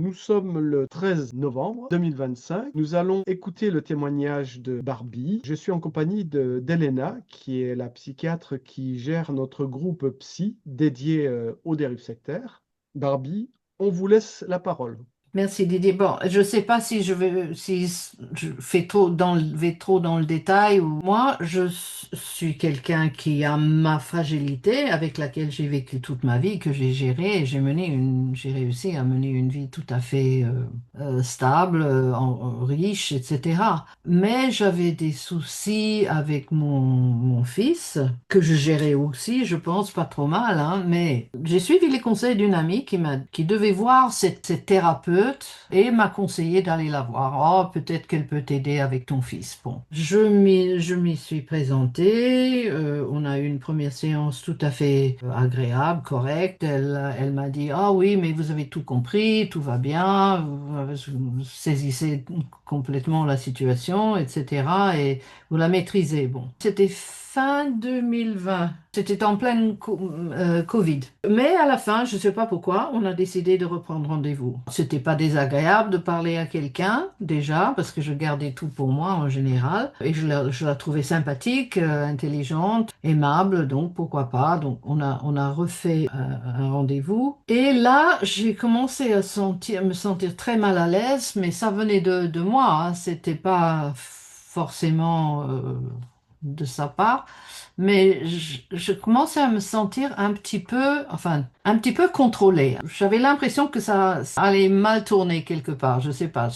Nous sommes le 13 novembre 2025. Nous allons écouter le témoignage de Barbie. Je suis en compagnie d'Elena, qui est la psychiatre qui gère notre groupe psy dédié aux dérives sectaires. Barbie, on vous laisse la parole. Merci Didier. Bon, je ne sais pas si je vais trop dans le détail ou moi, suis quelqu'un qui a ma fragilité avec laquelle j'ai vécu toute ma vie, que j'ai gérée et j'ai réussi à mener une vie tout à fait stable, riche, etc. Mais j'avais des soucis avec mon fils que je gérais aussi, je pense, pas trop mal, hein, mais j'ai suivi les conseils d'une amie qui devait voir cette thérapeute et m'a conseillé d'aller la voir. Oh, peut-être qu'elle peut t'aider avec ton fils. Bon, je m'y suis présentée. On a eu une première séance tout à fait agréable, correcte. Elle m'a dit, ah oui, mais vous avez tout compris, tout va bien, vous saisissez complètement la situation, etc. Et vous la maîtrisez. Bon, c'était fin 2020. C'était en pleine Covid. Mais à la fin, je ne sais pas pourquoi, on a décidé de reprendre rendez-vous. C'était pas désagréable de parler à quelqu'un, déjà, parce que je gardais tout pour moi en général. Et je la trouvais sympathique, intelligente, aimable, donc pourquoi pas. Donc on a refait un rendez-vous. Et là, j'ai commencé me sentir très mal à l'aise, mais ça venait de moi, hein. C'était pas forcément de sa part. Mais je commençais à me sentir un petit peu, enfin, un petit peu contrôlée. J'avais l'impression que ça allait mal tourner quelque part. Je sais pas.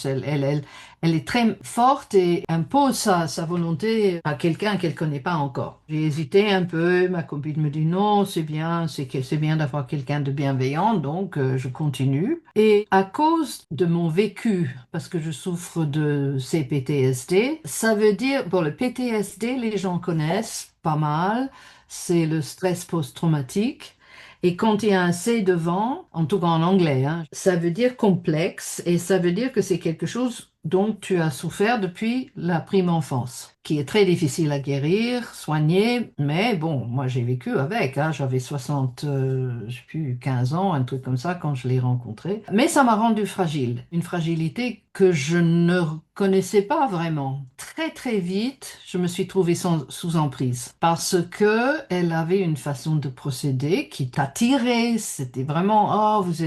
Elle est très forte et impose sa volonté à quelqu'un qu'elle connaît pas encore. J'ai hésité un peu. Ma copine me dit non, c'est bien, c'est bien d'avoir quelqu'un de bienveillant, donc je continue. Et à cause de mon vécu, parce que je souffre de CPTSD, ça veut dire, bon, le PTSD, les gens connaissent pas mal, c'est le stress post-traumatique. Et quand il y a un C devant, en tout cas en anglais, hein, ça veut dire complexe et ça veut dire que c'est quelque chose dont tu as souffert depuis la prime enfance, qui est très difficile à guérir, soigner, mais bon, moi j'ai vécu avec, hein, j'avais 60, je sais plus, 15 ans, un truc comme ça quand je l'ai rencontré. Mais ça m'a rendu fragile, une fragilité que je ne connaissais pas vraiment. Très très vite, je me suis trouvée sous emprise parce que elle avait une façon de procéder qui t'attirait. C'était vraiment, oh, vous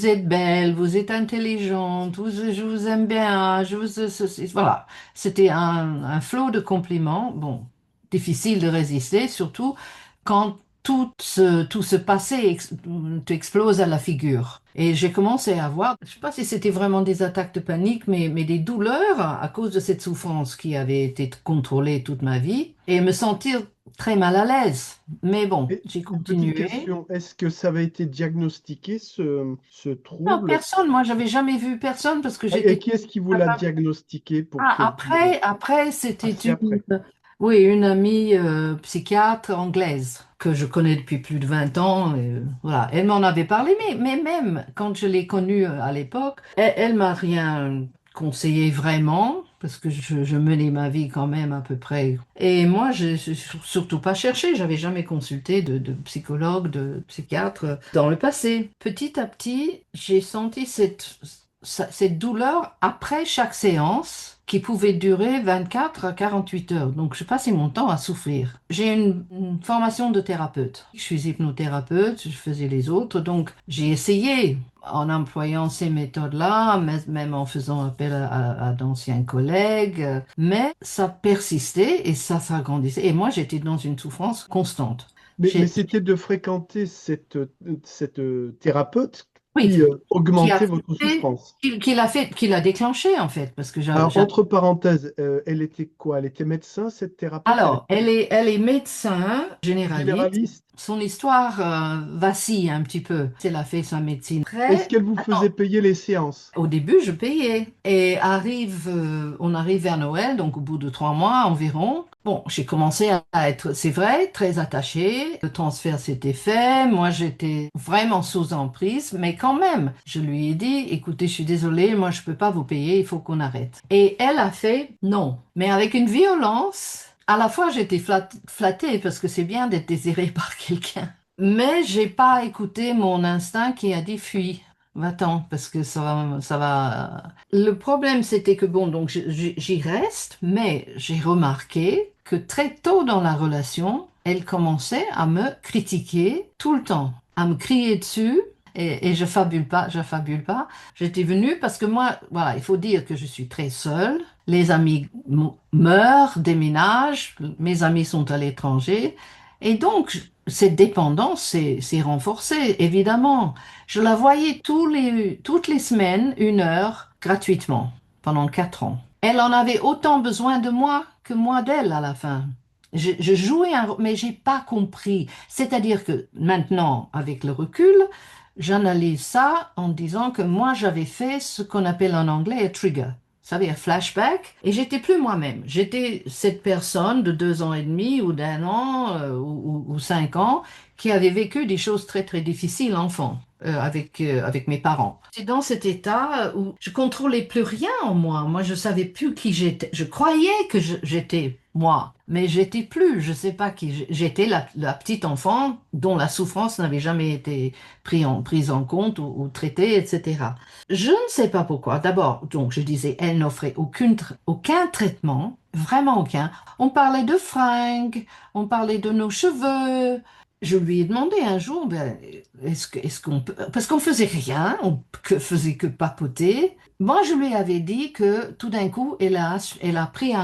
êtes belle, vous êtes intelligente, je vous aime bien, voilà. C'était un flot de compliments. Bon, difficile de résister, surtout quand tout ce passé t'explose à la figure. Et j'ai commencé à avoir, je sais pas si c'était vraiment des attaques de panique, mais des douleurs à cause de cette souffrance qui avait été contrôlée toute ma vie et me sentir très mal à l'aise. Mais bon, Et j'ai une petite continué. question, est-ce que ça avait été diagnostiqué, ce Non, trouble? personne, moi j'avais jamais vu personne parce que Et j'étais qui est-ce qui vous l'a diagnostiqué pour te dire? après, c'était Ah, c'est après. oui, une amie psychiatre anglaise que je connais depuis plus de 20 ans. Voilà, elle m'en avait parlé, mais même quand je l'ai connue à l'époque, elle m'a rien conseillé vraiment. Parce que je menais ma vie quand même à peu près. Et moi, je n'ai surtout pas cherché. J'avais jamais consulté de psychologue, de psychiatre dans le passé. Petit à petit, j'ai senti cette douleur après chaque séance qui pouvait durer 24 à 48 heures. Donc, je passais mon temps à souffrir. J'ai une formation de thérapeute. Je suis hypnothérapeute, je faisais les autres. Donc, j'ai essayé en employant ces méthodes-là, même en faisant appel à d'anciens collègues, mais ça persistait et ça s'agrandissait. Et moi, j'étais dans une souffrance constante. Mais c'était de fréquenter cette thérapeute Oui, qui qui a augmentait votre souffrance. qui l'a déclenché en fait, parce que Alors, entre parenthèses, elle était quoi? Elle était médecin, cette thérapeute? Elle alors, était elle est médecin généraliste. généraliste? Son histoire vacille un petit peu. Elle a fait sa médecine. Est-ce Après, qu'elle vous faisait attends, payer les séances? au début, je payais. Et on arrive vers Noël, donc au bout de 3 mois environ. Bon, j'ai commencé à être, c'est vrai, très attachée. Le transfert s'était fait. Moi, j'étais vraiment sous emprise, mais quand même, je lui ai dit, écoutez, je suis désolée, moi, je peux pas vous payer, il faut qu'on arrête. Et elle a fait non, mais avec une violence. À la fois, j'étais flattée parce que c'est bien d'être désirée par quelqu'un. Mais j'ai pas écouté mon instinct qui a dit fuis. Va-t'en, parce que ça va. Le problème, c'était que bon, donc j'y reste, mais j'ai remarqué que très tôt dans la relation, elle commençait à me critiquer tout le temps, à me crier dessus. Et je fabule pas, je fabule pas. J'étais venue parce que moi, voilà, il faut dire que je suis très seule. Les amis meurent, déménagent, mes amis sont à l'étranger. Et donc, cette dépendance s'est renforcée, évidemment. Je la voyais toutes les semaines, 1 heure, gratuitement, pendant 4 ans. Elle en avait autant besoin de moi que moi d'elle à la fin. Je jouais mais j'ai pas compris. C'est-à-dire que maintenant, avec le recul, j'analyse ça en disant que moi, j'avais fait ce qu'on appelle en anglais un trigger. Vous savez, un flashback, et j'étais plus moi-même. J'étais cette personne de 2 ans et demi ou d'1 an ou 5 ans qui avait vécu des choses très très difficiles enfant avec mes parents. C'est dans cet état où je contrôlais plus rien en moi. Moi, je savais plus qui j'étais. Je croyais que j'étais moi, mais j'étais plus. Je sais pas qui j'étais. La petite enfant dont la souffrance n'avait jamais été prise en compte ou traitée, etc. Je ne sais pas pourquoi. D'abord, donc, je disais, elle n'offrait aucun traitement, vraiment aucun. On parlait de fringues, on parlait de nos cheveux. Je lui ai demandé un jour, ben, est-ce qu'on peut, parce qu'on faisait rien, faisait que papoter. Moi, je lui avais dit que tout d'un coup, elle a pris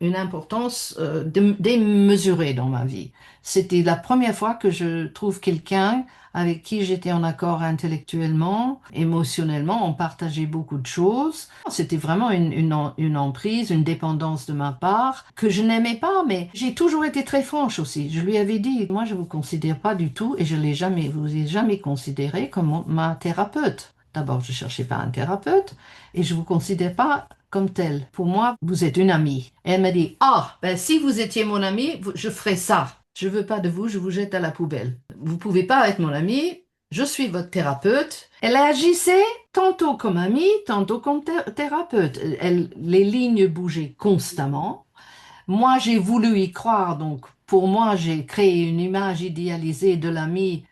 une importance démesurée dans ma vie. C'était la première fois que je trouve quelqu'un avec qui j'étais en accord intellectuellement, émotionnellement, on partageait beaucoup de choses. C'était vraiment une emprise, une dépendance de ma part que je n'aimais pas, mais j'ai toujours été très franche aussi. Je lui avais dit, moi je vous considère pas du tout et vous ai jamais considéré comme ma thérapeute. D'abord, je cherchais pas un thérapeute et je vous considère pas comme tel. Pour moi, vous êtes une amie. Et elle m'a dit, ah, ben si vous étiez mon amie, je ferais ça. Je veux pas de vous, je vous jette à la poubelle. Vous pouvez pas être mon amie, je suis votre thérapeute. Elle agissait tantôt comme amie, tantôt comme thérapeute. Les lignes bougeaient constamment. Moi, j'ai voulu y croire, donc pour moi, j'ai créé une image idéalisée de l'amie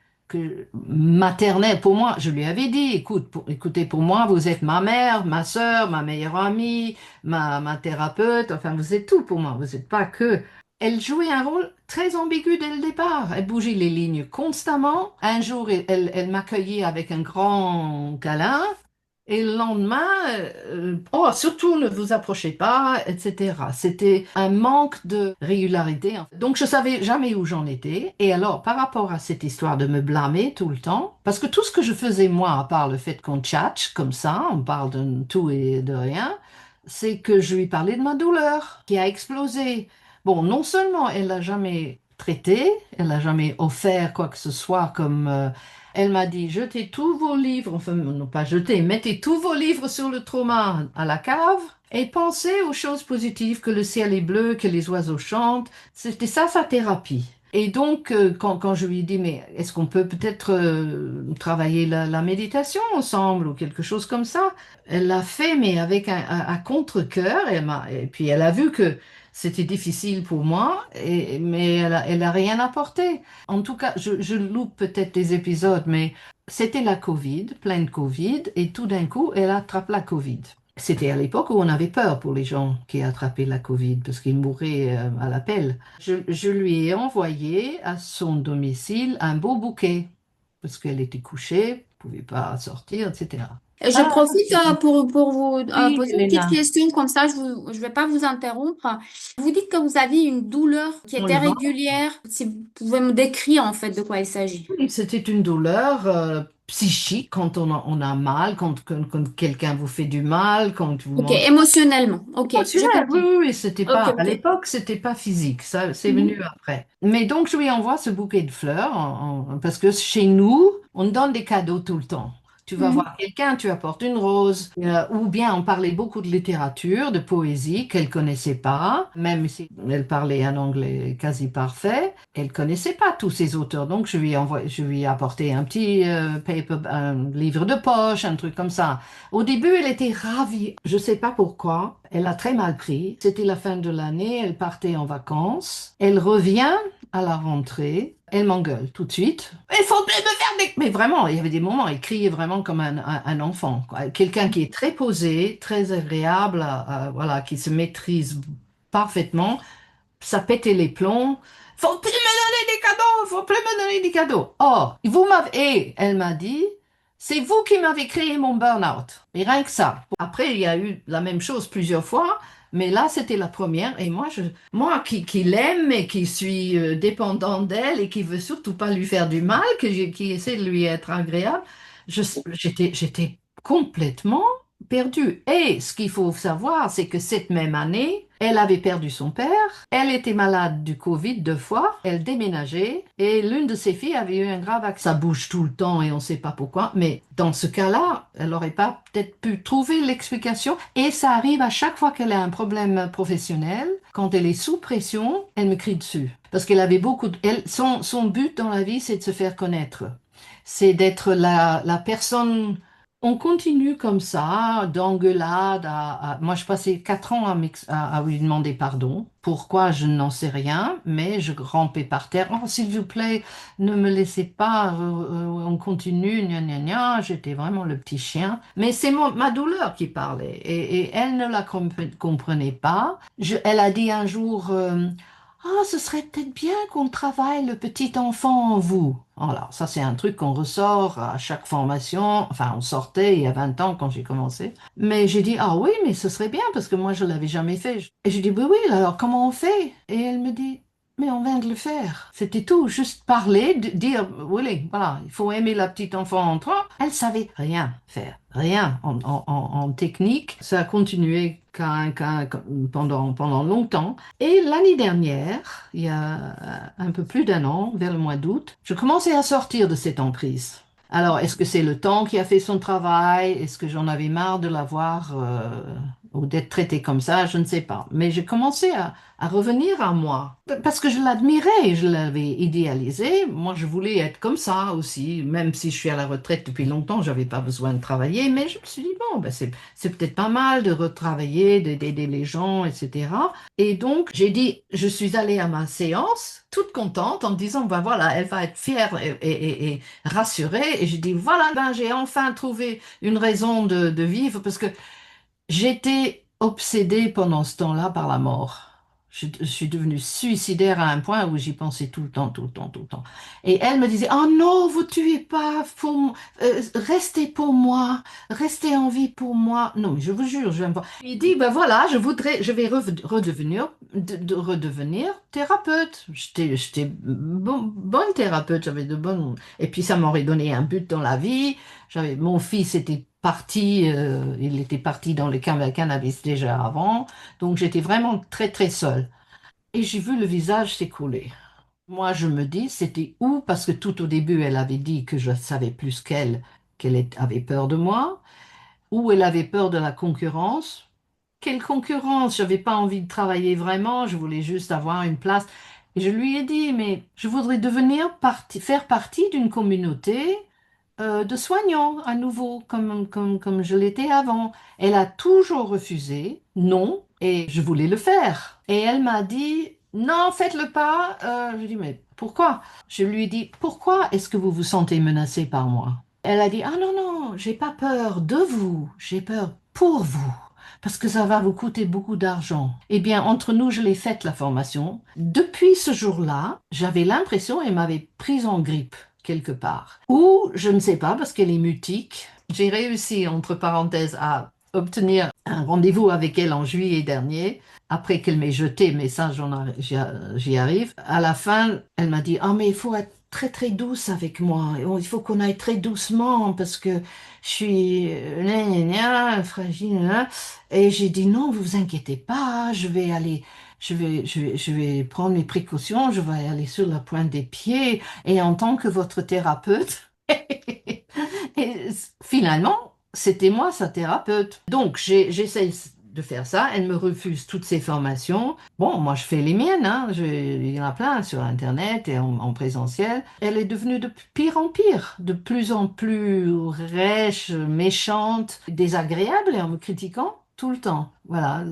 maternelle. Pour moi, je lui avais dit, écoutez, pour moi, vous êtes ma mère, ma sœur, ma meilleure amie, ma thérapeute, enfin, vous êtes tout pour moi, vous n'êtes pas que. Elle jouait un rôle très ambigu dès le départ. Elle bougeait les lignes constamment. Un jour, elle m'accueillait avec un grand câlin. Et le lendemain, oh, surtout ne vous approchez pas, etc. C'était un manque de régularité. Donc, je savais jamais où j'en étais. Et alors, par rapport à cette histoire de me blâmer tout le temps, parce que tout ce que je faisais, moi, à part le fait qu'on tchatche comme ça, on parle de tout et de rien, c'est que je lui parlais de ma douleur qui a explosé. Bon, non seulement elle l'a jamais traité, elle n'a jamais offert quoi que ce soit comme elle m'a dit, jetez tous vos livres, enfin non pas jetez, mettez tous vos livres sur le trauma à la cave et pensez aux choses positives, que le ciel est bleu, que les oiseaux chantent. C'était ça sa thérapie. Et donc, quand je lui ai dit, mais est-ce qu'on peut peut-être travailler la méditation ensemble ou quelque chose comme ça? Elle l'a fait, mais avec un contre-cœur. Et puis elle a vu que c'était difficile pour moi, mais elle a rien apporté. En tout cas, je loupe peut-être des épisodes, mais c'était la Covid, pleine Covid, et tout d'un coup, elle attrape la Covid. C'était à l'époque où on avait peur pour les gens qui attrapaient la Covid, parce qu'ils mouraient à l'appel. Je lui ai envoyé à son domicile un beau bouquet, parce qu'elle était couchée, ne pouvait pas sortir, etc. Je Ah, profite pour vous oui, poser une petite Elena, question comme ça, je vais pas vous interrompre. Vous dites que vous aviez une douleur qui on était le vend. régulière. Si vous pouvez me décrire en fait de quoi il s'agit. Oui, c'était une douleur psychique quand on a mal, quand quelqu'un vous fait du mal, quand vous Ok, mangez. émotionnellement. Ok, j'ai Émotionnel, oui, compris. oui, oui, c'était Ok, pas, à ok. l'époque, c'était pas physique, ça, c'est venu Mhm. après. Mais donc, je lui envoie ce bouquet de fleurs, parce que chez nous, on donne des cadeaux tout le temps. Tu vas Mhm. voir quelqu'un, tu apportes une rose, ou bien on parlait beaucoup de littérature, de poésie qu'elle connaissait pas, même si elle parlait un anglais quasi parfait, elle connaissait pas tous ces auteurs. Donc, je lui ai apporté un petit un livre de poche, un truc comme ça. Au début, elle était ravie. Je sais pas pourquoi. Elle a très mal pris. C'était la fin de l'année. Elle partait en vacances. Elle revient à la rentrée. Elle m'engueule tout de suite. Il faut plus me faire des... Mais vraiment, il y avait des moments, elle criait vraiment comme un enfant, quoi. Quelqu'un qui est très posé, très agréable, voilà, qui se maîtrise parfaitement. Ça pétait les plombs. Faut plus me donner des cadeaux, faut plus me donner des cadeaux. Oh, vous m'avez, et elle m'a dit, c'est vous qui m'avez créé mon burn-out. Et rien que ça. Après, il y a eu la même chose plusieurs fois, mais là, c'était la première. Et moi qui l'aime et qui suis dépendante d'elle et qui veut surtout pas lui faire du mal, qui essaie de lui être agréable, j'étais complètement perdue. Et ce qu'il faut savoir, c'est que cette même année, elle avait perdu son père, elle était malade du Covid 2 fois, elle déménageait et l'une de ses filles avait eu un grave accident. Ça bouge tout le temps et on ne sait pas pourquoi, mais dans ce cas-là, elle n'aurait pas peut-être pu trouver l'explication et ça arrive à chaque fois qu'elle a un problème professionnel. Quand elle est sous pression, elle me crie dessus. Parce qu'elle avait son but dans la vie, c'est de se faire connaître. C'est d'être la personne. On continue comme ça, d'engueulade Moi, je passais 4 ans à lui demander pardon. Pourquoi, je n'en sais rien, mais je rampais par terre. Oh, s'il vous plaît, ne me laissez pas, on continue, gna gna gna. J'étais vraiment le petit chien. Mais c'est ma douleur qui parlait. Et elle ne la comprenait pas. Elle a dit un jour, ah, ce serait peut-être bien qu'on travaille le petit enfant en vous. Voilà, ça c'est un truc qu'on ressort à chaque formation. Enfin, on sortait il y a 20 ans quand j'ai commencé. Mais j'ai dit, ah oui, mais ce serait bien parce que moi je l'avais jamais fait. Et j'ai dit, oui, oui, alors comment on fait? Et elle me dit, mais on vient de le faire. C'était tout, juste parler, dire, oui, voilà, il faut aimer la petite enfant en toi. Elle savait rien faire, rien en technique. Ça a continué pendant longtemps. Et l'année dernière, il y a un peu plus d'un an, vers le mois d'août, je commençais à sortir de cette emprise. Alors, est-ce que c'est le temps qui a fait son travail? Est-ce que j'en avais marre de l'avoir ou d'être traitée comme ça? Je ne sais pas. Mais j'ai commencé à revenir à moi. Parce que je l'admirais, je l'avais idéalisé. Moi, je voulais être comme ça aussi. Même si je suis à la retraite depuis longtemps, j'avais pas besoin de travailler. Mais je me suis dit, bon, ben c'est peut-être pas mal de retravailler, d'aider les gens, etc. Et donc, j'ai dit, je suis allée à ma séance, toute contente, en me disant, ben voilà, elle va être fière et rassurée. Et j'ai dit, voilà, ben j'ai enfin trouvé une raison de vivre parce que j'étais obsédée pendant ce temps-là par la mort. Je suis devenue suicidaire à un point où j'y pensais tout le temps, tout le temps, tout le temps. Et elle me disait, oh non, vous tuez pas, restez pour moi, restez en vie pour moi. Non, mais je vous jure, je vais me voir. Il dit, ben voilà, je vais redevenir thérapeute. J'étais bonne thérapeute, j'avais de bonnes. Et puis ça m'aurait donné un but dans la vie. Mon fils était parti, il était parti dans le cannabis déjà avant, donc j'étais vraiment très très seule. Et j'ai vu le visage s'écrouler. Moi, je me dis, c'était où? Parce que tout au début, elle avait dit que je savais plus qu'elle avait peur de moi, ou elle avait peur de la concurrence. Quelle concurrence? J'avais pas envie de travailler vraiment, je voulais juste avoir une place. Et je lui ai dit, mais je voudrais faire partie d'une communauté de soignants à nouveau, comme je l'étais avant. Elle a toujours refusé, non, et je voulais le faire. Et elle m'a dit, non, faites-le pas. Je lui ai dit, mais pourquoi? Je lui ai dit, pourquoi est-ce que vous vous sentez menacé par moi? Elle a dit, ah non, non, j'ai pas peur de vous, j'ai peur pour vous. Parce que ça va vous coûter beaucoup d'argent. Eh bien, entre nous, je l'ai faite, la formation. Depuis ce jour-là, j'avais l'impression qu'elle m'avait prise en grippe quelque part. Ou, je ne sais pas, parce qu'elle est mutique. J'ai réussi, entre parenthèses, à obtenir un rendez-vous avec elle en juillet dernier, après qu'elle m'ait jeté, mais ça, j'y arrive. À la fin, elle m'a dit, ah, mais il faut être très très douce avec moi. Il faut qu'on aille très doucement parce que je suis gna, gna, gna, fragile. Gna. Et j'ai dit non, vous inquiétez pas, je vais aller, je vais prendre mes précautions, je vais aller sur la pointe des pieds et en tant que votre thérapeute. Et finalement, c'était moi sa thérapeute. Donc j'essaie de faire ça. Elle me refuse toutes ces formations. Bon, moi, je fais les miennes, hein. Il y en a plein sur Internet et en présentiel. Elle est devenue de pire en pire, de plus en plus rêche, méchante, désagréable et en me critiquant tout le temps. Voilà,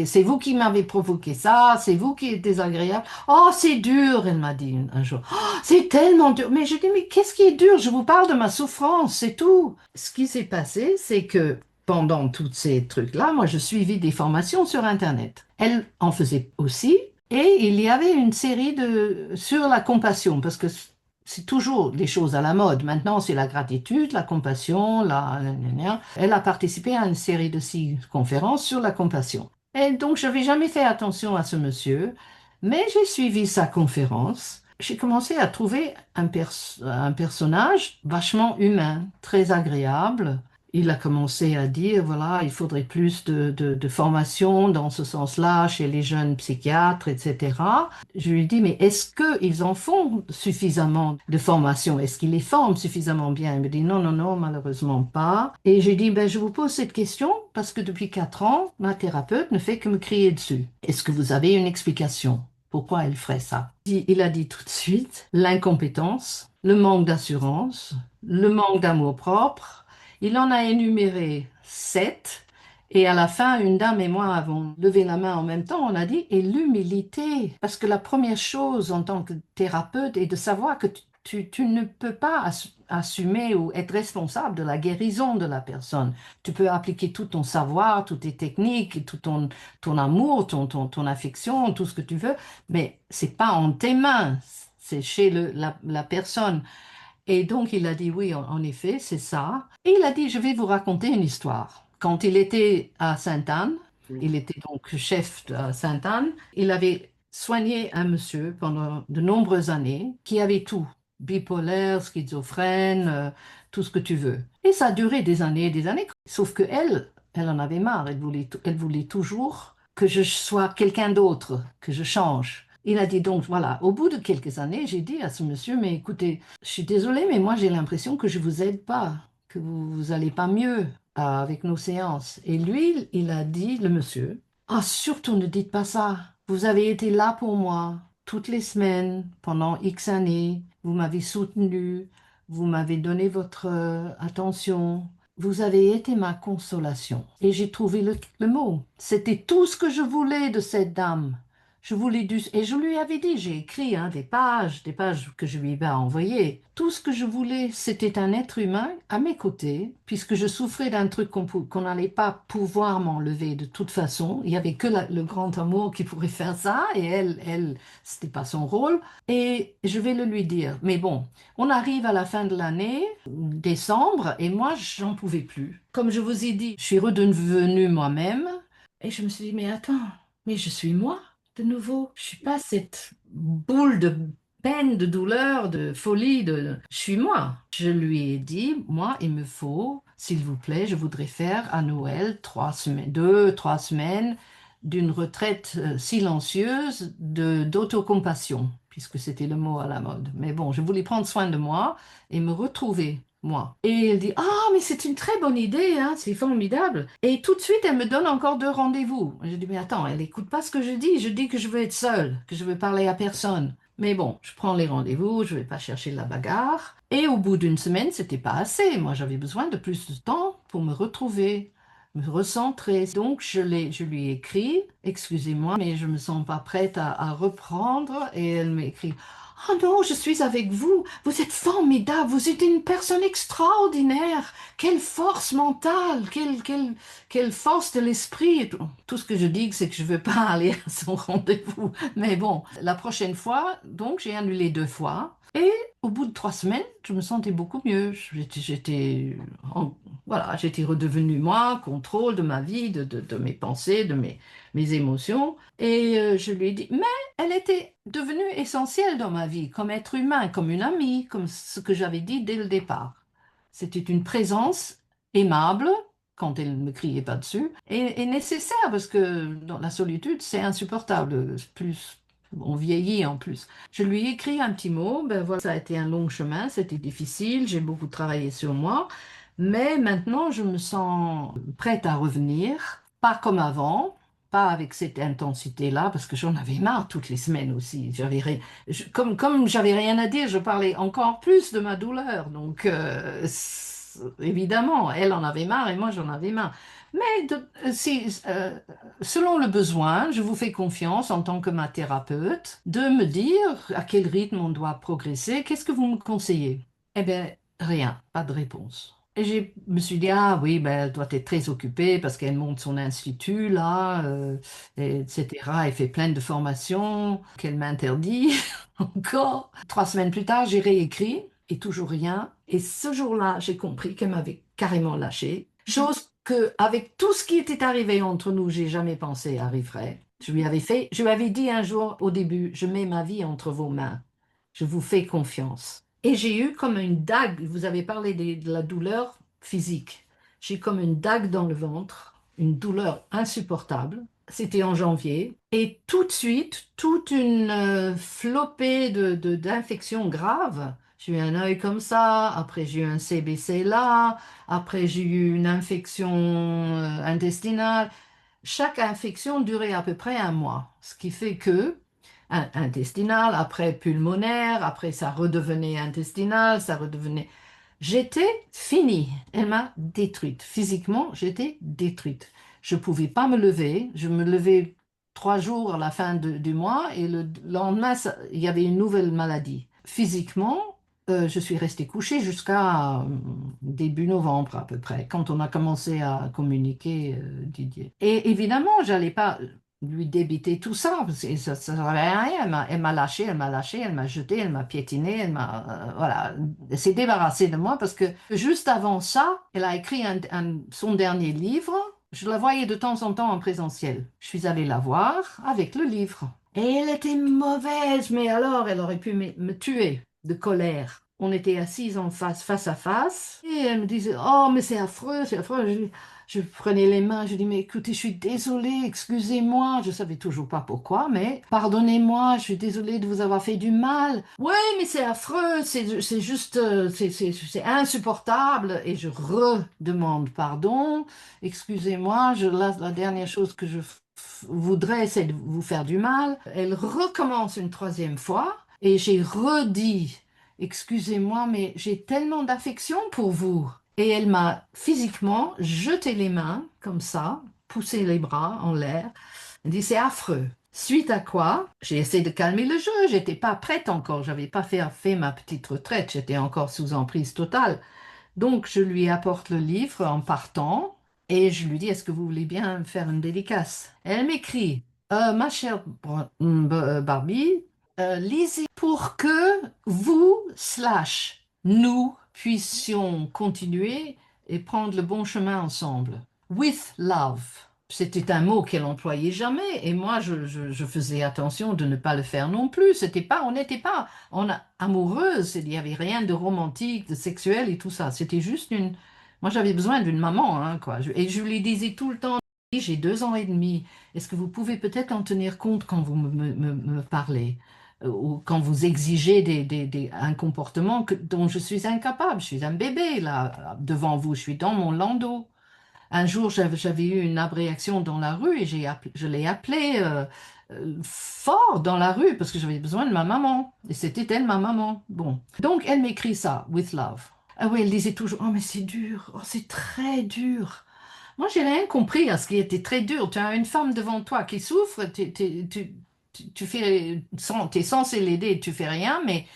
c'est vous qui m'avez provoqué ça, c'est vous qui êtes désagréable. Oh, c'est dur, elle m'a dit un jour. Oh, c'est tellement dur. Mais je dis, mais qu'est-ce qui est dur? Je vous parle de ma souffrance, c'est tout. Ce qui s'est passé, c'est que pendant tous ces trucs-là, moi, je suivis des formations sur Internet. Elle en faisait aussi. Et il y avait une série sur la compassion, parce que c'est toujours des choses à la mode. Maintenant, c'est la gratitude, la compassion, Elle a participé à une série de 6 conférences sur la compassion. Et donc, je n'avais jamais fait attention à ce monsieur, mais j'ai suivi sa conférence. J'ai commencé à trouver un personnage vachement humain, très agréable. Il a commencé à dire, voilà, il faudrait plus de formation dans ce sens-là chez les jeunes psychiatres, etc. Je lui dis, mais est-ce qu'ils en font suffisamment de formation? Est-ce qu'ils les forment suffisamment bien? Il me dit, non, non, non, malheureusement pas. Et j'ai dit, ben, je vous pose cette question parce que depuis 4 ans, ma thérapeute ne fait que me crier dessus. Est-ce que vous avez une explication? Pourquoi elle ferait ça? Il a dit tout de suite, l'incompétence, le manque d'assurance, le manque d'amour-propre. Il en a énuméré 7. Et à la fin, une dame et moi avons levé la main en même temps. On a dit, et l'humilité. Parce que la première chose en tant que thérapeute est de savoir que tu ne peux pas assumer ou être responsable de la guérison de la personne. Tu peux appliquer tout ton savoir, toutes tes techniques, tout ton amour, ton affection, tout ce que tu veux, mais c'est pas en tes mains. C'est chez la personne. Et donc, il a dit, oui, en effet, c'est ça. Et il a dit, je vais vous raconter une histoire. Quand il était à Sainte-Anne, Oui. il était donc chef à Sainte-Anne, il avait soigné un monsieur pendant de nombreuses années qui avait tout, bipolaire, schizophrène, tout ce que tu veux. Et ça a duré des années et des années. Sauf que elle en avait marre. Elle voulait toujours que je sois quelqu'un d'autre, que je change. Il a dit donc, voilà, au bout de quelques années, j'ai dit à ce monsieur, mais écoutez, je suis désolée, mais moi j'ai l'impression que je vous aide pas, que vous allez pas mieux avec nos séances. Et lui, il a dit, le monsieur, ah, surtout ne dites pas ça. Vous avez été là pour moi toutes les semaines, pendant X années. Vous m'avez soutenu, vous m'avez donné votre attention. Vous avez été ma consolation. Et j'ai trouvé le mot. C'était tout ce que je voulais de cette dame. Et je lui avais dit, j'ai écrit des pages que je lui ai envoyées. Tout ce que je voulais, c'était un être humain à mes côtés, puisque je souffrais d'un truc qu'on n'allait pas pouvoir m'enlever de toute façon. Il n'y avait que le grand amour qui pourrait faire ça, et c'était pas son rôle. Et je vais le lui dire. Mais bon, on arrive à la fin de l'année, décembre, et moi, j'en pouvais plus. Comme je vous ai dit, je suis redevenue moi-même, et je me suis dit, mais attends, mais je suis moi. De nouveau, je suis pas cette boule de peine, de douleur, de folie, Je suis moi. Je lui ai dit, moi, il me faut, s'il vous plaît, je voudrais faire à Noël 3 semaines, 2, 3 semaines d'une retraite silencieuse d'autocompassion, puisque c'était le mot à la mode. Mais bon, je voulais prendre soin de moi et me retrouver. Moi. Et elle dit, ah, mais c'est une très bonne idée, hein, c'est formidable. Et tout de suite, elle me donne encore 2 rendez-vous. Je dis, mais attends, elle n'écoute pas ce que je dis que je veux être seule, que je veux parler à personne. Mais bon, je prends les rendez-vous, je ne vais pas chercher la bagarre. Et au bout d'une semaine, c'était pas assez. Moi, j'avais besoin de plus de temps pour me retrouver, me recentrer. Donc, je lui ai écrit, excusez-moi, mais je me sens pas prête à reprendre. Et elle m'écrit, oh non, je suis avec vous. Vous êtes formidable. Vous êtes une personne extraordinaire. Quelle force mentale, quelle force de l'esprit. Tout ce que je dis, c'est que je ne veux pas aller à son rendez-vous. Mais bon, la prochaine fois, donc j'ai annulé 2 fois. Et au bout de 3 semaines, je me sentais beaucoup mieux. Voilà, j'étais redevenue moi, contrôle de ma vie, de mes pensées, de mes émotions. Et je lui ai dit, mais elle était devenue essentielle dans ma vie, comme être humain, comme une amie, comme ce que j'avais dit dès le départ. C'était une présence aimable, quand elle ne me criait pas dessus, et nécessaire, parce que dans la solitude, c'est insupportable. Plus on vieillit en plus. Je lui ai écrit un petit mot, ben voilà, ça a été un long chemin, c'était difficile, j'ai beaucoup travaillé sur moi, mais maintenant je me sens prête à revenir, pas comme avant, pas avec cette intensité-là, parce que j'en avais marre toutes les semaines aussi. Comme j'avais rien à dire, je parlais encore plus de ma douleur. Donc, évidemment, elle en avait marre et moi j'en avais marre. Mais selon le besoin, je vous fais confiance en tant que ma thérapeute de me dire à quel rythme on doit progresser. Qu'est-ce que vous me conseillez? Eh bien, rien, pas de réponse. Et je me suis dit, ah oui, ben, elle doit être très occupée parce qu'elle monte son institut là, etc. Elle fait plein de formations qu'elle m'interdit encore. 3 semaines plus tard, j'ai réécrit et toujours rien. Et ce jour-là, j'ai compris qu'elle m'avait carrément lâché. Chose que, avec tout ce qui était arrivé entre nous, j'ai jamais pensé arriverait. Je lui avais dit un jour au début, je mets ma vie entre vos mains. Je vous fais confiance. Et j'ai eu comme une dague, vous avez parlé de la douleur physique. J'ai eu comme une dague dans le ventre, une douleur insupportable. C'était en janvier. Et tout de suite, toute une flopée d'infections graves. J'ai eu un œil comme ça, après j'ai eu un CBC là, après j'ai eu une infection intestinale. Chaque infection durait à peu près un mois, ce qui fait que intestinal, après pulmonaire, après ça redevenait intestinal, ça redevenait... J'étais finie. Elle m'a détruite. Physiquement, j'étais détruite. Je ne pouvais pas me lever. Je me levais 3 jours à la fin du mois et le lendemain, il y avait une nouvelle maladie. Physiquement, je suis restée couchée jusqu'à début novembre à peu près, quand on a commencé à communiquer, Didier. Et évidemment, j'allais pas lui débiter tout ça, parce que ça ne servait à rien. Elle m'a lâché, elle m'a lâché, elle m'a jeté, elle m'a piétiné, voilà, elle s'est débarrassée de moi parce que juste avant ça, elle a écrit son dernier livre. Je la voyais de temps en temps en présentiel. Je suis allée la voir avec le livre. Et elle était mauvaise, mais alors elle aurait pu me tuer de colère. On était assises en face à face, et elle me disait, oh, mais c'est affreux, c'est affreux. Je prenais les mains, je dis, mais écoutez, je suis désolée, excusez-moi. Je savais toujours pas pourquoi, mais pardonnez-moi, je suis désolée de vous avoir fait du mal. Oui, mais c'est affreux, c'est juste, c'est insupportable. Et je redemande pardon, excusez-moi, la dernière chose que je voudrais, c'est de vous faire du mal. Elle recommence une troisième fois, et j'ai redit, excusez-moi, mais j'ai tellement d'affection pour vous. Et elle m'a physiquement jeté les mains, comme ça, poussé les bras en l'air. Elle dit, c'est affreux. Suite à quoi, j'ai essayé de calmer le jeu. J'étais pas prête encore. J'avais pas fait ma petite retraite. J'étais encore sous emprise totale. Donc, je lui apporte le livre en partant et je lui dis, est-ce que vous voulez bien me faire une dédicace? Elle m'écrit, ma chère Barbie, lisez pour que nous puissions continuer et prendre le bon chemin ensemble. With love. C'était un mot qu'elle employait jamais et moi je faisais attention de ne pas le faire non plus. On n'était pas amoureuses, il n'y avait rien de romantique, de sexuel et tout ça. C'était juste une. Moi j'avais besoin d'une maman, hein, quoi. Et je lui disais tout le temps, j'ai 2 ans et demi. Est-ce que vous pouvez peut-être en tenir compte quand vous me parlez? Ou quand vous exigez un comportement dont je suis incapable. Je suis un bébé là, devant vous, je suis dans mon landau. Un jour, j'avais eu une abréaction dans la rue et je l'ai appelée fort dans la rue parce que j'avais besoin de ma maman. Et c'était elle, ma maman. Bon. Donc, elle m'écrit ça, with love. Ah oui, elle disait toujours, oh mais c'est dur, oh c'est très dur. Moi, j'ai rien compris à ce qui était très dur. Tu as une femme devant toi qui souffre, t'es censé l'aider, tu fais rien, mais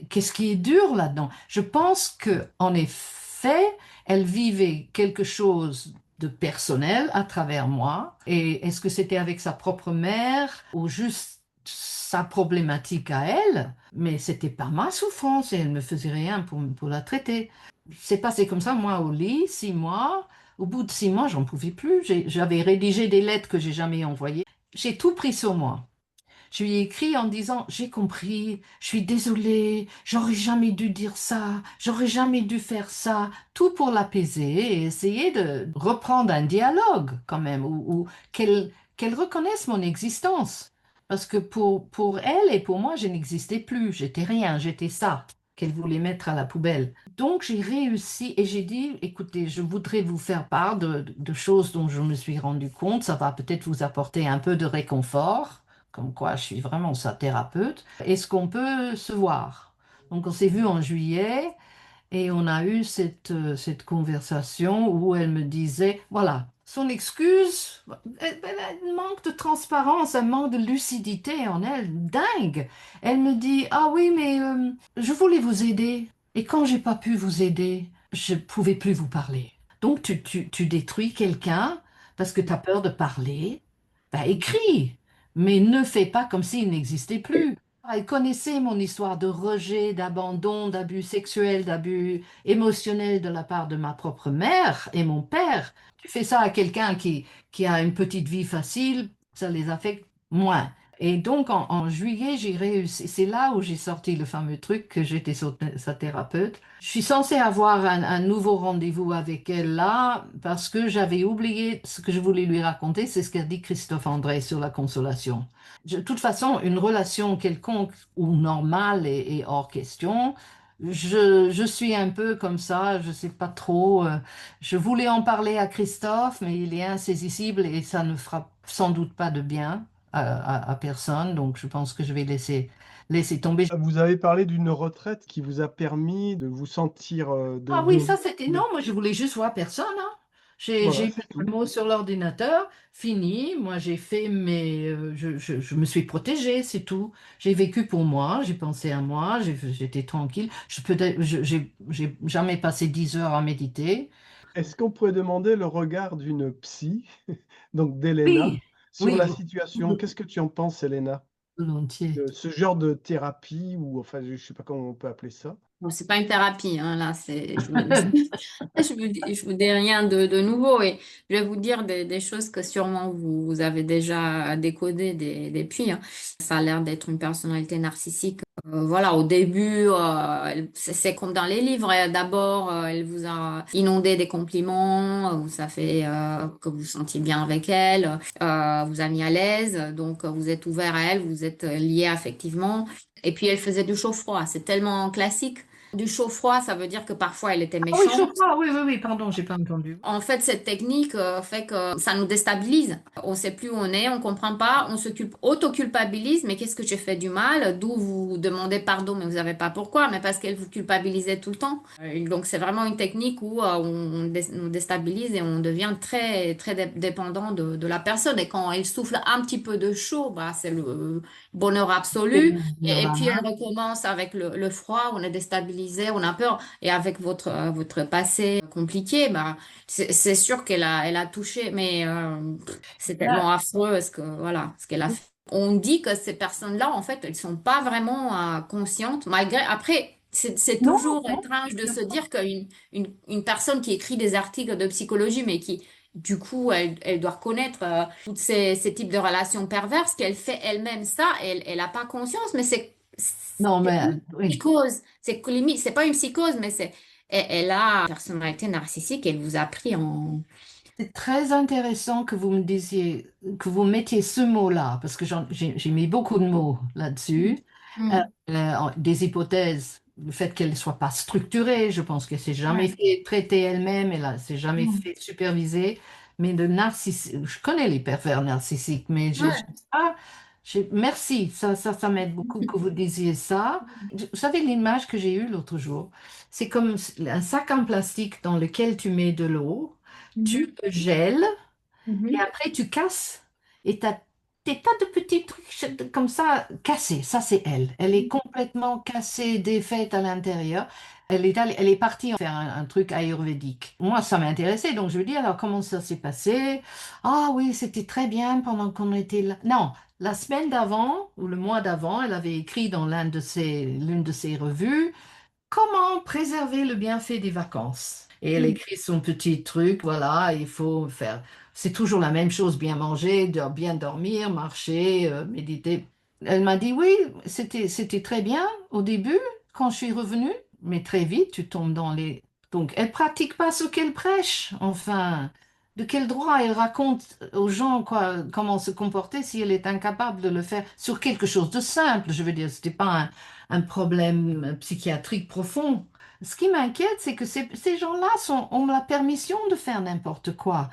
qu'est-ce qui est dur là-dedans? Je pense que, en effet, elle vivait quelque chose de personnel à travers moi. Et est-ce que c'était avec sa propre mère ou juste sa problématique à elle? Mais c'était pas ma souffrance et elle ne faisait rien pour la traiter. C'est passé comme ça, moi, au lit, 6 mois. Au bout de 6 mois, j'en pouvais plus. J'avais rédigé des lettres que j'ai jamais envoyées. J'ai tout pris sur moi. Je lui ai écrit en disant, j'ai compris, je suis désolée, j'aurais jamais dû dire ça, j'aurais jamais dû faire ça, tout pour l'apaiser et essayer de reprendre un dialogue quand même, ou qu'elle reconnaisse mon existence. Parce que pour elle et pour moi, je n'existais plus, j'étais rien, j'étais ça qu'elle voulait mettre à la poubelle. Donc j'ai réussi et j'ai dit, écoutez, je voudrais vous faire part de choses dont je me suis rendu compte, ça va peut-être vous apporter un peu de réconfort comme quoi je suis vraiment sa thérapeute. Est-ce qu'on peut se voir? Donc on s'est vu en juillet et on a eu cette conversation où elle me disait, voilà, son excuse, elle a un manque de transparence, un manque de lucidité en elle, dingue. Elle me dit, ah oui, mais je voulais vous aider. Et quand j'ai pas pu vous aider, je pouvais plus vous parler. Donc tu détruis quelqu'un parce que tu as peur de parler. Ben, écris, mais ne fais pas comme s'il n'existait plus. Elle connaissait mon histoire de rejet, d'abandon, d'abus sexuels, d'abus émotionnels de la part de ma propre mère et mon père. Tu fais ça à quelqu'un qui a une petite vie facile, ça les affecte moins. Et donc, en juillet, j'ai réussi. C'est là où j'ai sorti le fameux truc que j'étais sa thérapeute. Je suis censée avoir un nouveau rendez-vous avec elle là, parce que j'avais oublié ce que je voulais lui raconter. C'est ce qu'a dit Christophe André sur la consolation. De toute façon, une relation quelconque ou normale est hors question. Je suis un peu comme ça, je sais pas trop. Je voulais en parler à Christophe, mais il est insaisissable et ça ne fera sans doute pas de bien à personne. Donc, je pense que je vais laisser tomber. Vous avez parlé d'une retraite qui vous a permis de vous sentir, Ah oui, ça c'était non, moi je voulais juste voir personne, hein. J'ai Voilà, mis c'est le tout. mot sur l'ordinateur, fini. Moi j'ai fait je me suis protégée, c'est tout. J'ai vécu pour moi, j'ai pensé à moi, j'étais tranquille. J'ai jamais passé 10 heures à méditer. Est-ce qu'on pourrait demander le regard d'une psy, donc d'Elena, Oui, sur oui, la situation? Qu'est-ce que tu en penses, Elena, volontiers. de ce genre de thérapie, ou enfin, je ne sais pas comment on peut appeler ça? Bon, c'est pas une thérapie, hein, là, je vous dis rien de nouveau et je vais vous dire des choses que sûrement vous avez déjà décodées depuis, hein. Ça a l'air d'être une personnalité narcissique. Voilà, au début, c'est comme dans les livres. D'abord, elle vous a inondé des compliments, ça fait que vous vous sentiez bien avec elle, vous a mis à l'aise, donc vous êtes ouvert à elle, vous êtes lié affectivement. Et puis elle faisait du chaud-froid, c'est tellement classique. Du chaud-froid, ça veut dire que parfois elle était Ah oui, je méchante. crois, oui, oui, oui, pardon, j'ai pas entendu. En fait, cette technique fait que ça nous déstabilise. On sait plus où on est, on comprend pas, on se auto-culpabilise. Mais qu'est-ce que j'ai fait du mal? D'où vous demandez pardon, mais vous savez pas pourquoi. Mais parce qu'elle vous culpabilisait tout le temps. Donc c'est vraiment une technique où nous déstabilise et on devient très très dépendant de la personne. Et quand elle souffle un petit peu de chaud, bah c'est le bonheur C'est absolu. le Et puis nirvana. on recommence avec le froid, on est déstabilisé, on a peur. Et avec votre passé compliqué, bah, c'est sûr elle a touché, mais c'est Là, tellement affreux voilà, ce qu'elle a fait. On dit que ces personnes-là, en fait, elles sont pas vraiment conscientes, malgré. Après, c'est non, toujours non, étrange de se dire une personne qui écrit des articles de psychologie, mais qui, du coup, elle doit reconnaître tous ces types de relations perverses, qu'elle fait elle-même ça, elle n'a pas conscience, mais non, c'est mais une oui. psychose. C'est que limite, c'est pas une psychose, mais elle a une personnalité narcissique, elle vous a pris en. C'est très intéressant que vous me disiez, que vous mettiez ce mot-là, parce que j'ai mis beaucoup de mots là-dessus. Euh, Mm. des hypothèses, le fait qu'elle ne soit pas structurée, je pense qu'elle s'est jamais Ouais. fait traiter elle-même, elle ne s'est jamais Mm. fait superviser. Mais de narcissisme, je connais les pervers narcissiques, mais Ouais. ah, merci, ça m'aide beaucoup que vous disiez ça. Vous savez, l'image que j'ai eue l'autre jour, c'est comme un sac en plastique dans lequel tu mets de l'eau. Tu Mhm. le gèles et Mhm. après tu casses et tu as des tas de petits trucs comme ça cassés. Ça, c'est elle. Elle est complètement cassée, défaite à l'intérieur. Elle est partie faire un truc ayurvédique. Moi, ça m'intéressait, donc je lui dis alors comment ça s'est passé? Ah oui, c'était très bien pendant qu'on était là. Non, la semaine d'avant ou le mois d'avant, elle avait écrit dans l'une de ses revues. Comment préserver le bienfait des vacances? Et elle Mm. écrit son petit truc, voilà, il faut faire. C'est toujours la même chose, bien manger, bien dormir, marcher, méditer. Elle m'a dit oui, c'était très bien au début, quand je suis revenue, mais très vite, tu tombes dans les. Donc, elle pratique pas ce qu'elle prêche, enfin. De quel droit elle raconte aux gens quoi, comment se comporter si elle est incapable de le faire sur quelque chose de simple? Je veux dire, c'était pas un problème psychiatrique profond. Ce qui m'inquiète, c'est que ces gens-là ont la permission de faire n'importe quoi.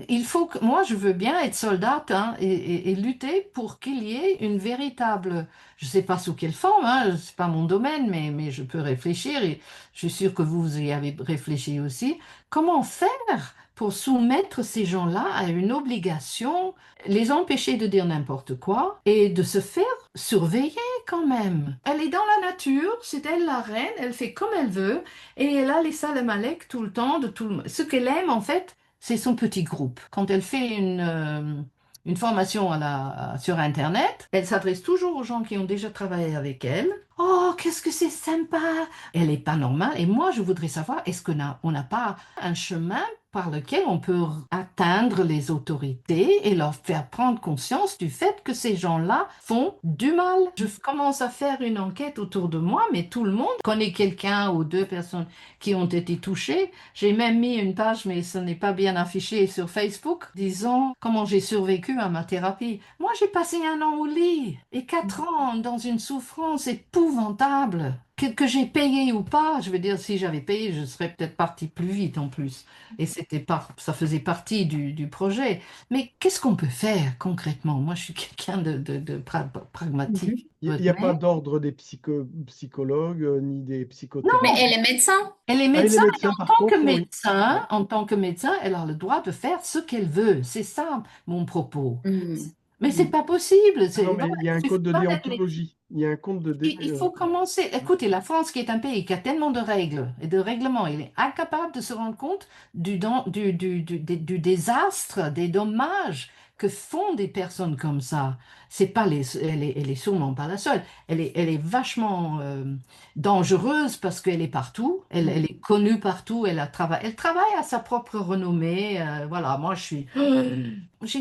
Il faut que, moi, je veux bien être soldate hein, et lutter pour qu'il y ait une véritable, je ne sais pas sous quelle forme, hein, c'est pas mon domaine, mais je peux réfléchir et je suis sûre que vous y avez réfléchi aussi. Comment faire pour soumettre ces gens-là à une obligation, les empêcher de dire n'importe quoi et de se faire surveiller quand même. Elle est dans la nature, c'est elle la reine, elle fait comme elle veut et elle a les salem aleik tout le temps de tout le monde. Ce qu'elle aime en fait, c'est son petit groupe. Quand elle fait une formation sur Internet, elle s'adresse toujours aux gens qui ont déjà travaillé avec elle. Oh, qu'est-ce que c'est sympa! Elle n'est pas normale. Et moi, je voudrais savoir, est-ce qu'on n'a pas un chemin par lequel on peut atteindre les autorités et leur faire prendre conscience du fait que ces gens-là font du mal. Je commence à faire une enquête autour de moi, mais tout le monde connaît quelqu'un ou deux personnes qui ont été touchées. J'ai même mis une page, mais ce n'est pas bien affiché sur Facebook, disant comment j'ai survécu à ma thérapie. Moi, j'ai passé 1 an au lit et 4 ans dans une souffrance épouvantable. Que j'ai payé ou pas, je veux dire, si j'avais payé, je serais peut-être partie plus vite en plus. Et ça faisait partie du projet. Mais qu'est-ce qu'on peut faire concrètement? Moi, je suis quelqu'un de pragmatique. Il n'y a pas d'ordre des psychologues ni des Mais psychothérapeutes. elle est médecin. Elle est Ah, et les médecin, et médecins, par contre, oui. Ouais. en tant que médecin, elle a le droit de faire ce qu'elle veut. C'est ça mon propos. Hmm. Mais c'est pas possible. Ah non, Voilà, mais il y a un il suffit code de pas d'être déontologie. Il y a un code de... il faut commencer. Écoutez, la France, qui est un pays qui a tellement de règles et de règlements, il est incapable de se rendre compte du désastre, des dommages que font des personnes comme ça. C'est pas elle est sûrement pas la seule. Elle est vachement dangereuse parce qu'elle est partout. Elle est connue partout. Elle travaille à sa propre renommée. Voilà, moi, j'ai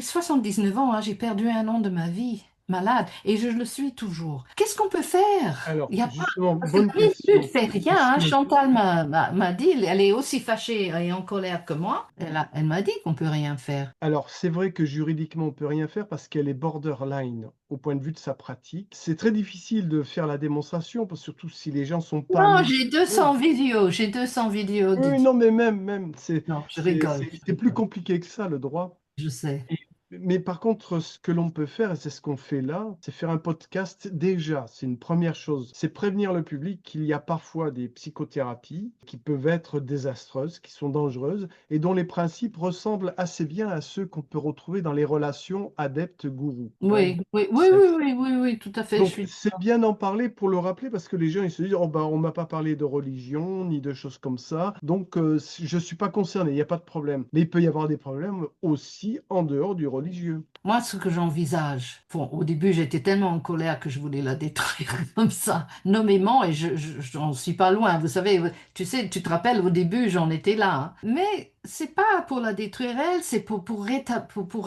79 ans, hein, j'ai perdu 1 an de ma vie malade et je le suis toujours. Qu'est-ce qu'on peut faire? Alors, Il y a pas... justement, Parce que bonne la ne question. fait rien. Parce Hein. que Chantal m'a dit, elle est aussi fâchée et en colère que moi. Elle m'a dit qu'on peut rien faire. Alors, c'est vrai que juridiquement, on peut rien faire parce qu'elle est borderline au point de vue de sa pratique. C'est très difficile de faire la démonstration, surtout si les gens sont pas Non, mis. j'ai 200 vidéos Oui, de... non, mais même, Non, je rigole, je c'est plus rigole. compliqué que ça, le droit. Je sais. Et- mais par contre, ce que l'on peut faire, et c'est ce qu'on fait là, c'est faire un podcast déjà. C'est une première chose. C'est prévenir le public qu'il y a parfois des psychothérapies qui peuvent être désastreuses, qui sont dangereuses, et dont les principes ressemblent assez bien à ceux qu'on peut retrouver dans les relations adeptes-gourous. Hein. Oui, oui, oui, oui, oui, oui, oui, tout à fait, je Donc, suis c'est bien d'en parler pour le rappeler parce que les gens ils se disent oh, bah, on m'a pas parlé de religion ni de choses comme ça, donc je suis pas concerné, il n'y a pas de problème. Mais il peut y avoir des problèmes aussi en dehors du religieux. Moi, ce que j'envisage, bon, au début, j'étais tellement en colère que je voulais la détruire comme ça, nommément, et j'en suis pas loin. Vous savez, tu sais, tu te rappelles, au début, j'en étais là. Hein. Mais c'est pas pour la détruire elle, c'est pour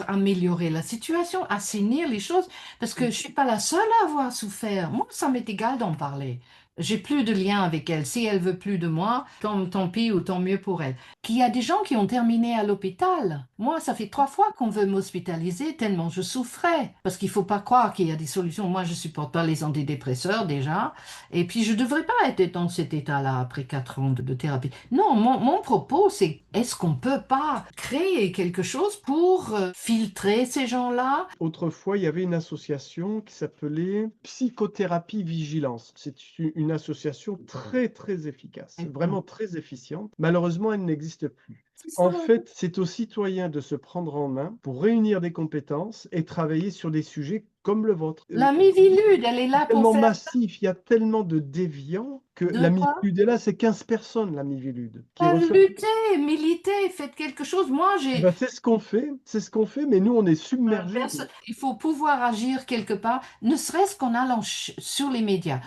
améliorer la situation, assainir les choses, parce que je suis pas la seule à avoir souffert. Moi, ça m'est égal d'en parler. J'ai plus de lien avec elle. Si elle veut plus de moi, tant pis ou tant mieux pour elle. Qu'il y a des gens qui ont terminé à l'hôpital. Moi, ça fait 3 fois qu'on veut m'hospitaliser tellement je souffrais. Parce qu'il faut pas croire qu'il y a des solutions. Moi, je supporte pas les antidépresseurs déjà. Et puis, je devrais pas être dans cet état-là après 4 ans de thérapie. Non, mon propos, c'est est-ce qu'on peut pas créer quelque chose pour filtrer ces gens-là? Autrefois, il y avait une association qui s'appelait Psychothérapie Vigilance. C'est une association très très efficace, vraiment très efficiente. Malheureusement, elle n'existe plus. C'est ça. En fait, c'est aux citoyens de se prendre en main pour réunir des compétences et travailler sur des sujets comme le vôtre. La Mivilude, elle est là C'est pour tellement faire massif, il y a tellement de déviants que de la quoi? Mivilude est là, c'est 15 personnes, la Mivilude, qui reçoivent. Lutter, militer, faites quelque chose. Moi, Eh j'ai... ben, c'est ce qu'on fait, mais nous, on est submergés. Il faut pouvoir agir quelque part, ne serait-ce qu'en allant sur les médias.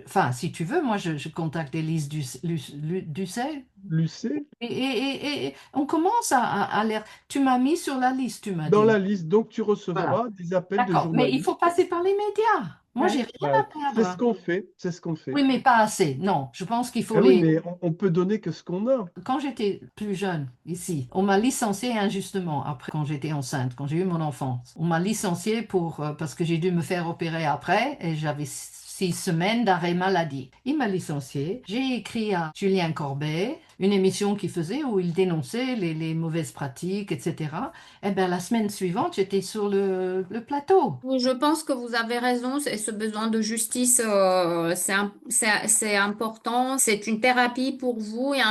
Enfin, si tu veux, moi, je contacte Élise Ducet Lucé, et on commence à l'air. Tu m'as mis sur la liste, tu m'as dans dit. la liste, donc tu Voilà. recevras des appels de D'accord. Mais il faut journalistes. passer par les médias. Moi, j'ai rien Bah, à c'est ce perdre. qu'on fait, c'est ce qu'on Oui, fait. mais pas assez. Non, je pense qu'il faut Ah oui, les... mais on peut donner que ce qu'on a. Quand j'étais plus jeune, ici, on m'a licenciée injustement après, quand j'étais enceinte, quand j'ai eu mon enfant. On m'a licenciée parce que j'ai dû me faire opérer après et j'avais 6 semaines d'arrêt maladie. Il m'a licenciée. J'ai écrit à Julien Corbet une émission qu'il faisait où il dénonçait les mauvaises pratiques, etc. Eh bien, la semaine suivante, j'étais sur le plateau. Oui, je pense que vous avez raison, et ce besoin de justice, c'est important, c'est une thérapie pour vous et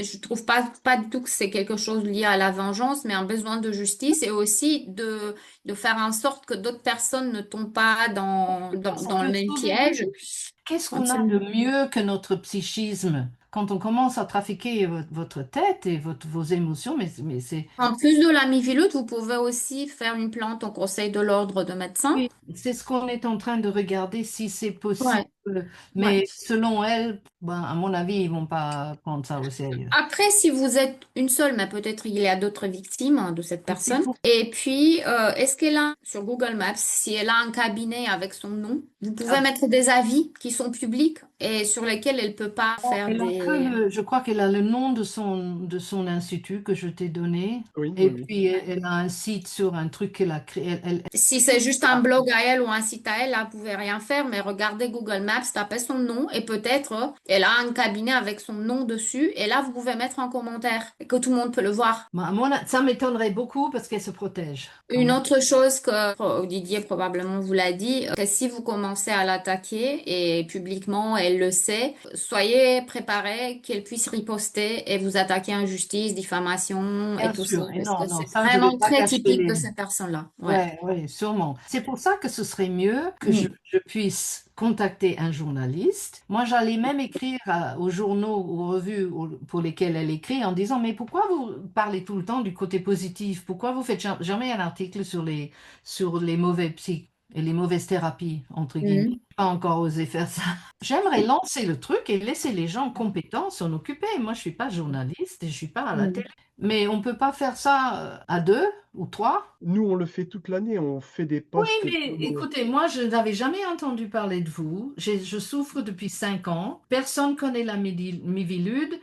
je trouve pas du tout que c'est quelque chose lié à la vengeance, mais un besoin de justice et aussi de faire en sorte que d'autres personnes ne tombent pas Ça dans le peut même sauver piège. des vies. Qu'est-ce qu'on a de Absolument. mieux que notre psychisme? Quand on commence à trafiquer votre tête et vos émotions, mais c'est En plus de la mivilude, vous pouvez aussi faire une plainte au Conseil de l'ordre de médecins. oui, c'est ce qu'on est en train de regarder si c'est possible. Ouais, ouais. Mais selon elle, ben, à mon avis, ils vont pas prendre ça au sérieux. Après, si vous êtes une seule, mais peut-être il y a d'autres victimes de cette Et c'est personne. pour Et puis, est-ce qu'elle a, sur Google Maps, si elle a un cabinet avec son nom, vous pouvez ah, mettre des avis qui sont publics et sur lesquels elle peut pas faire elle a que des... je crois qu'elle a le nom de son institut que je t'ai donné. Oui, Et oui, oui. puis, elle a un site sur un truc qu'elle a créé. Si c'est juste un blog à elle ou un site à elle, là, vous pouvez rien faire, mais regardez Google Maps, tapez son nom et peut-être elle a un cabinet avec son nom dessus et là, vous pouvez mettre un commentaire et que tout le monde peut le voir. Ben, ça m'étonnerait beaucoup parce qu'elle se protège quand Une même. autre chose que Didier probablement vous l'a dit, que si vous commencez à l'attaquer et publiquement elle le sait, soyez préparés qu'elle puisse riposter et vous attaquer en justice, diffamation et Bien tout ça, sûr. Et parce non, que non, c'est ça, je vais vraiment pas très cacher typique de les. ces personnes-là. Ouais. Ouais, ouais, sûrement. C'est pour ça que ce serait mieux que je, Mm. je puisse contacter un journaliste. Moi, j'allais même écrire aux journaux, aux revues pour lesquelles elle écrit en disant, mais pourquoi vous parlez tout le temps du côté positif? Pourquoi vous faites jamais un article sur les mauvais psy et les mauvaises thérapies, entre guillemets? Mm. Pas encore osé faire ça. J'aimerais lancer le truc et laisser les gens compétents s'en occuper. Moi, je suis pas journaliste et je suis pas à la Mm. télé. Mais on peut pas faire ça à deux ou trois. Nous, on le fait toute l'année. On fait des Oui, posts mais comme écoutez, moi, je n'avais jamais entendu parler de vous. Je souffre depuis 5 ans. Personne connaît la Mivilude.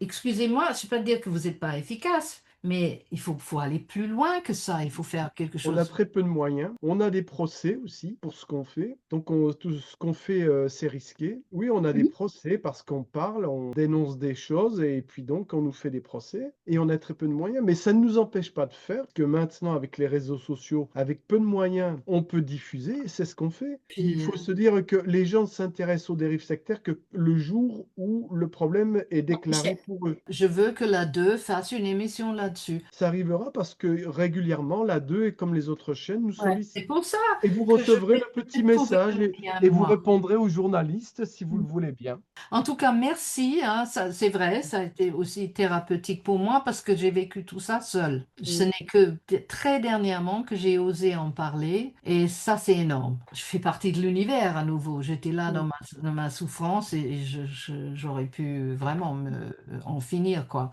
Excusez-moi, je ne sais pas dire que vous n'êtes pas efficace, mais il faut aller plus loin que ça. Il faut faire quelque on a chose. très peu de moyens. On a des procès aussi pour ce qu'on fait. Donc, tout ce qu'on fait, c'est risqué. Oui, on a des Mm. procès parce qu'on parle, on dénonce des choses et puis donc on nous fait des procès et on a très peu de moyens. Mais ça ne nous empêche pas de faire que maintenant, avec les réseaux sociaux, avec peu de moyens, on peut diffuser et c'est ce qu'on fait. Il Puis, faut se dire que les gens s'intéressent aux dérives sectaires que le jour où le problème est déclaré pour eux. je veux que la 2 fasse une émission là-dessus. Ça arrivera parce que régulièrement, la 2 et comme les autres chaînes, nous Ouais. C'est sollicitent. pour ça Et vous que je recevrez vais le petit peut-être trouver message le moyen, et vous moi. répondrez aux journalistes si vous le voulez bien. En tout cas, merci, hein, c'est vrai, ça a été aussi thérapeutique pour moi parce que j'ai vécu tout ça seul. Ce Mm. n'est que très dernièrement que j'ai osé en parler et ça, c'est énorme. Je fais partie de l'univers à nouveau. J'étais là dans Mm. ma souffrance et j'aurais pu vraiment en finir, quoi.